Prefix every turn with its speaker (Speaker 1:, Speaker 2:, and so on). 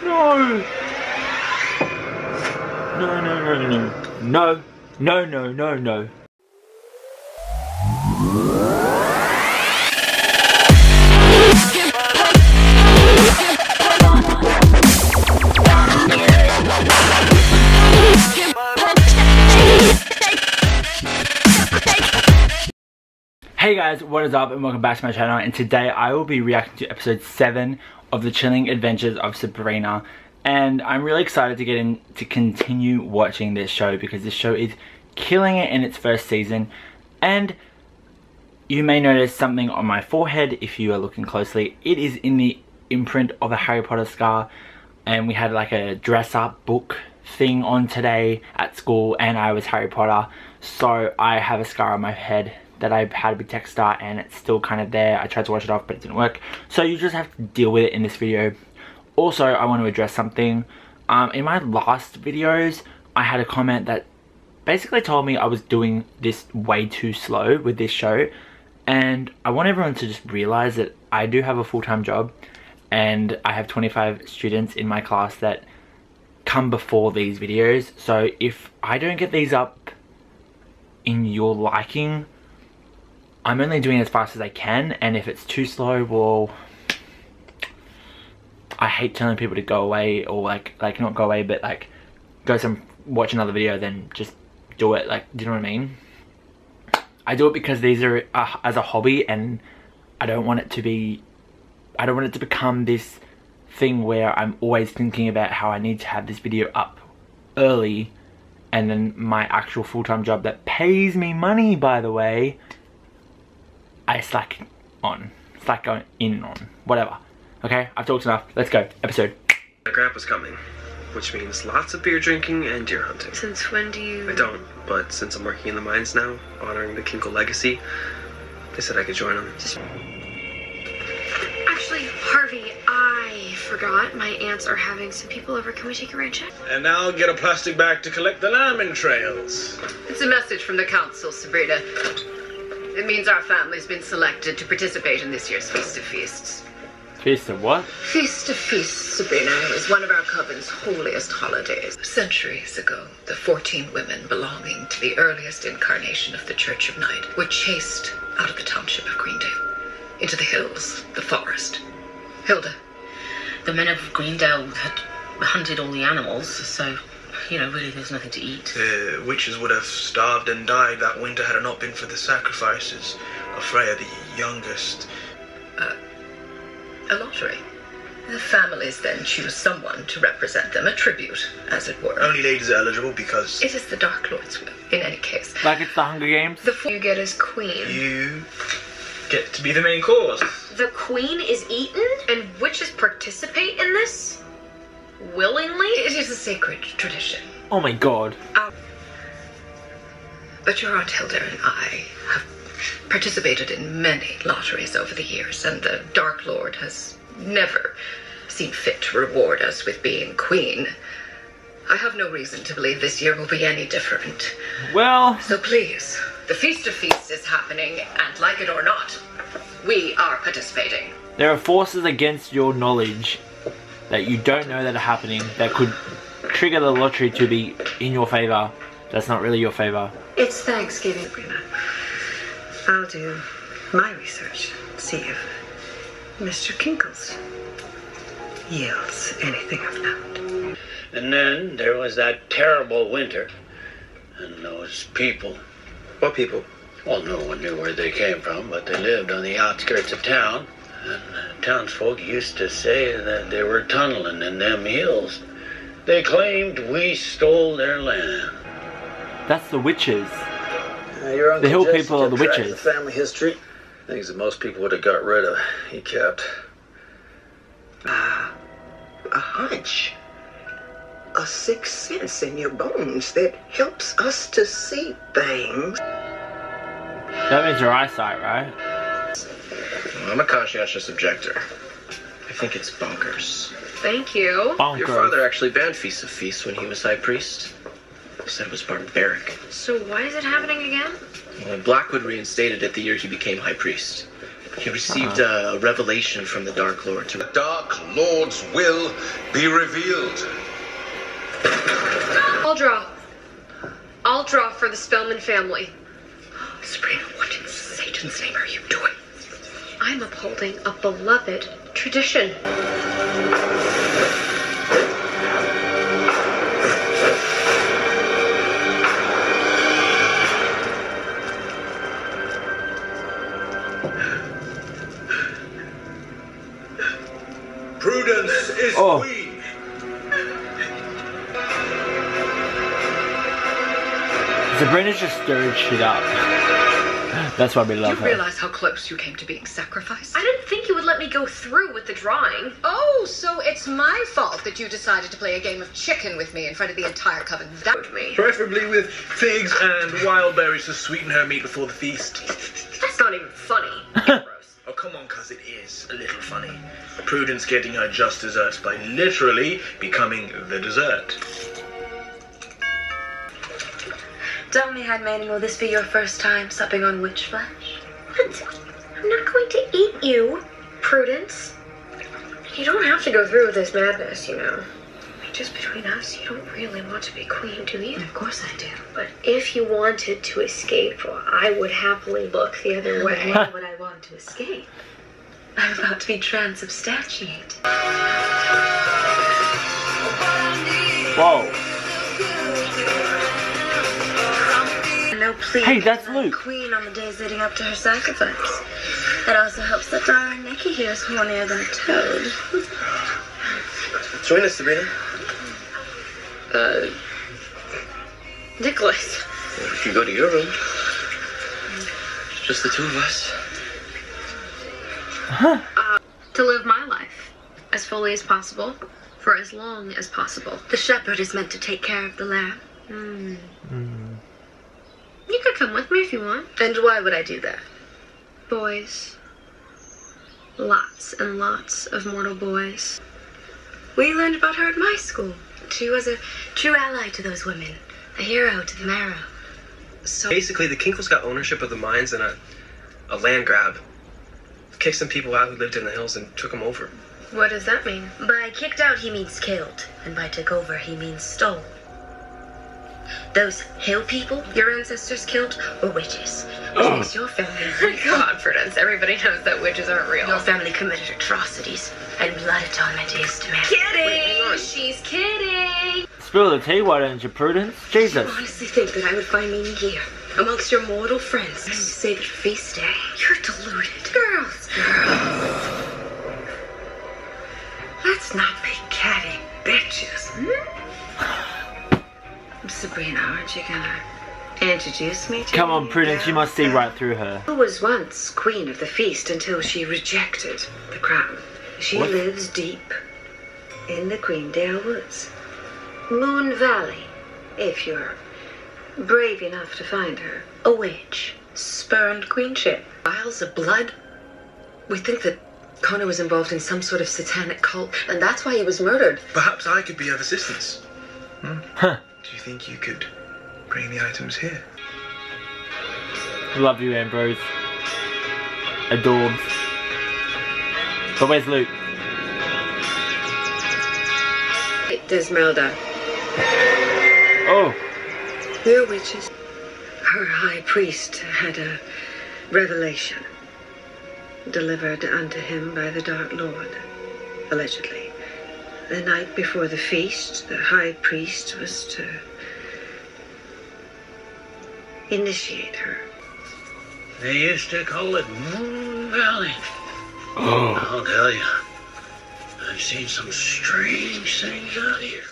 Speaker 1: No! No, no, no, no. No, no, no, no, no. Hey guys, what is up and welcome back to my channel, and today I will be reacting to episode 7 of The Chilling Adventures of Sabrina, and I'm really excited to get in to continue watching this show because this show is killing it in its first season. And you may notice something on my forehead if you are looking closely. It is in the imprint of a Harry Potter scar, and we had like a dress up book thing on today at school and I was Harry Potter, so I have a scar on my head that I had a big tech start and it's still kind of there. I tried to wash it off but it didn't work, so you just have to deal with it in this video. Also, I want to address something. In my last videos I had a comment that basically told me I was doing this way too slow with this show, and I want everyone to just realize that I do have a full-time job and I have 25 students in my class that come before these videos, so if I don't get these up in your liking, I'm only doing it as fast as I can, and if it's too slow, well, I hate telling people to go away, or like not go away, but like go watch another video, then just do it. Like, do you know what I mean? I do it because these are as a hobby, and I don't want it to become this thing where I'm always thinking about how I need to have this video up early, and then my actual full-time job that pays me money, by the way, I slack going in and on, whatever. Okay, I've talked enough. Let's go. Episode.
Speaker 2: My grandpa's coming, which means lots of beer drinking and deer hunting.
Speaker 3: Since when do you...
Speaker 2: I don't, but since I'm working in the mines now, honoring the Kinkle legacy, they said I could join them.
Speaker 3: Actually, Harvey, I forgot. My aunts are having some people over. Can we take a rain check?
Speaker 4: And now get a plastic bag to collect the lime entrails.
Speaker 5: It's a message from the council, Sabrina. It means our family's been selected to participate in this year's Feast of Feasts.
Speaker 1: Feast of what?
Speaker 5: Feast of Feasts, Sabrina, is one of our coven's holiest holidays. Centuries ago, the 14 women belonging to the earliest incarnation of the Church of Night were chased out of the township of Greendale, into the hills, the forest. Hilda.
Speaker 6: The men of Greendale had hunted all the animals, so, you know, really there's nothing to eat.
Speaker 4: The witches would have starved and died that winter had it not been for the sacrifices of Freya, the youngest.
Speaker 5: A lottery. The families then choose someone to represent them, a tribute, as it were.
Speaker 4: Only ladies are eligible because...
Speaker 5: It is the Dark Lord's will, in any case.
Speaker 1: Like it's the Hunger Games?
Speaker 3: The you get as queen.
Speaker 4: You get to be the main course.
Speaker 3: The queen is eaten, and witches participate in this? Willingly?
Speaker 5: It is a sacred tradition.
Speaker 1: Oh my god.
Speaker 5: But your Aunt Hilda and I have participated in many lotteries over the years, and the Dark Lord has never seen fit to reward us with being queen. I have no reason to believe this year will be any different.
Speaker 1: Well...
Speaker 5: So please, the Feast of Feasts is happening, and like it or not, we are participating.
Speaker 1: There are forces against your knowledge that you don't know that are happening that could trigger the lottery to be in your favor. That's not really your favor.
Speaker 3: It's Thanksgiving,
Speaker 7: Sabrina. I'll do my research, see if Mr. Kinkles yields anything of note.
Speaker 8: And then there was that terrible winter, and those people.
Speaker 2: What people?
Speaker 8: Well, no one knew where they came from, but they lived on the outskirts of town, and townsfolk used to say that they were tunneling in them hills. They claimed we stole their land.
Speaker 1: That's the witches.
Speaker 9: Your Uncle
Speaker 1: The hill
Speaker 9: Jesse
Speaker 1: people are the
Speaker 9: kept track of
Speaker 1: witches.
Speaker 9: The family history. Things that most people would have got rid of. He kept.
Speaker 7: A hunch. A sixth sense in your bones that helps us to see things.
Speaker 1: That means your eyesight, right?
Speaker 2: I'm a conscientious objector. I think it's bonkers.
Speaker 3: Thank you.
Speaker 1: Bonkers.
Speaker 2: Your father actually banned Feast of Feasts when he was high priest. He said it was barbaric.
Speaker 3: So why is it happening again?
Speaker 2: Well, Blackwood reinstated it the year he became high priest. He received a revelation from the Dark Lord.
Speaker 10: The Dark Lord's will be revealed.
Speaker 3: I'll draw for the Spellman family.
Speaker 5: Sabrina, what in Satan's name are you doing?
Speaker 3: I'm upholding a beloved tradition.
Speaker 4: Prudence is queen.
Speaker 1: Sabrina's just stirred shit up. That's why we love her.
Speaker 5: You realize how close you came to being sacrificed?
Speaker 3: I didn't think you would let me go through with the drawing.
Speaker 5: Oh, so it's my fault that you decided to play a game of chicken with me in front of the entire coven. That would me.
Speaker 4: Preferably with figs and wild berries to sweeten her meat before the feast.
Speaker 3: That's not even funny.
Speaker 4: Oh, come on, cuz it is a little funny. Prudence getting her just desserts by literally becoming the dessert.
Speaker 11: Tell me, handmaiden, will this be your first time supping on witch flesh?
Speaker 3: What? I'm not going to eat you, Prudence. You don't have to go through with this madness, you know. Just between us, you don't really want to be queen, do you?
Speaker 11: Of course I do.
Speaker 3: But if you wanted to escape, well, I would happily look the other way.
Speaker 11: Why would I want to escape? I'm about to be transubstantiated.
Speaker 1: Whoa.
Speaker 11: No plea.
Speaker 1: Hey, that's Luke.
Speaker 11: Queen on the days leading up to her sacrifice. That also helps that Dara Nicky here is hornier than a toad.
Speaker 2: Join us, Sabrina.
Speaker 3: Nicholas.
Speaker 2: If you go to your room, just the two of us.
Speaker 3: To live my life as fully as possible for as long as possible.
Speaker 11: The shepherd is meant to take care of the lamb.
Speaker 3: You could come with me if you want.
Speaker 11: And why would I do that?
Speaker 3: Boys. Lots and lots of mortal boys.
Speaker 11: We learned about her at my school. She was a true ally to those women. A hero to the marrow.
Speaker 2: So basically, the Kinkles got ownership of the mines in a land grab. Kicked some people out who lived in the hills and took them over.
Speaker 3: What does that mean?
Speaker 11: By kicked out, he means killed. And by took over, he means stole. Those hill people your ancestors killed were witches. Which makes your family...
Speaker 3: God, Prudence, everybody knows that witches aren't real.
Speaker 11: Your family committed atrocities, and blood atonement is demanded.
Speaker 3: Kidding! She's kidding!
Speaker 1: Spill the tea, why don't you, Prudence? Jesus.
Speaker 11: You honestly think that I would find meaning here, amongst your mortal friends, and save it for feast day? You're deluded. Girls!
Speaker 5: Let's not be catty bitches.
Speaker 11: Sabrina, aren't you gonna introduce me to
Speaker 1: Come on, Prudence, you must see right through her.
Speaker 5: Who was once queen of the feast until she rejected the crown. She lives deep in the Queendale Woods. Moon Valley, if you're brave enough to find her. A witch, spurned queenship. Vials of blood. We think that Connor was involved in some sort of satanic cult, and that's why he was murdered.
Speaker 4: Perhaps I could be of assistance.
Speaker 1: Huh.
Speaker 4: Do you think you could bring the items here?
Speaker 1: Love you, Ambrose. Adorbs. But where's Luke?
Speaker 5: Desmelda.
Speaker 1: Oh.
Speaker 5: We're witches. Her high priest had a revelation delivered unto him by the Dark Lord, allegedly. The night before the feast, the high priest was to initiate her.
Speaker 8: They used to call it Moon Valley. I'll tell you, I've seen some strange things out here.